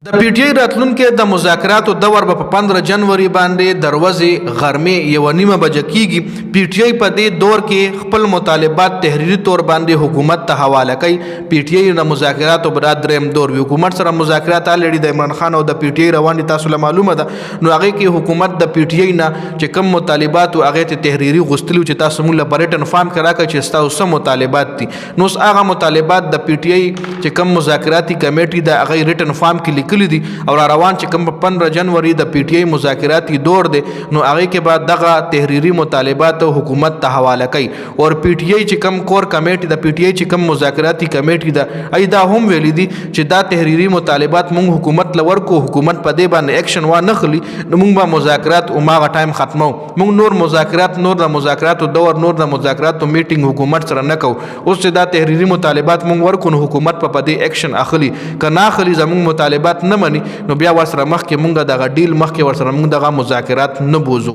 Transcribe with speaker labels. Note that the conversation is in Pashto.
Speaker 1: د پی ټی آی راتلونکي د مذاکراتو دور په 15 جنوري باندې دروازې غرمې یو نیمه بجه کیږي. پی ټی آی په دې دور کې خپل مطالبات تحریری تور باندې حکومت ته حواله کوي. پی ټی آی د مذاکراتو برات دریم دور وی حکومت سره مذاکرات الریډي د عمران خان او د پی ټی آی روان دي، تاسو له معلومه ده. نو هغه کې حکومت د پی ټی آی نه چې کوم مطالبات او هغه ته تحریری غوښتلو چې تاسو موږ له برټن فارم کرا کوي چې تاسو سم مطالبات دي، نو هغه مطالبات د پی ټی آی چې کوم مذاکراتي کمیټي د هغه ریټن فارم کې لیکلي دي او روان چې کوم 15 جنوري د پی ټی آی مذاکراتي دور دی، نو هغه کې بعد دغه تحریری مطالبات حکومت ته حواله کوي. او پی ټی آی چې کوم کور کمیټي د پی ټی آی چې کوم مذاکراتي کمیټي ده ای دا هم ویلي دي چې دا تحریری مطالبات مونږ حکومت لور کو، حکومت په دې باندې اکشن و نه خلی، نو مونږ به مذاکرات او ماغه ټایم ختمو. مونږ نور مذاکرات نور د مذاکراتو دور نور د مذاکراتو میټینګ حکومت سره نه کو. اوس چې دا تحریری مطالبات مونږ ورکو، حکومت په دې اکشن اخلي، کنا اخلي زموږ مطالبات نه مني، نو بیا ورسره مخکې مونږ دغه ډیل مخکې ورسره مونږ دغه مذاکرات نه بوزو.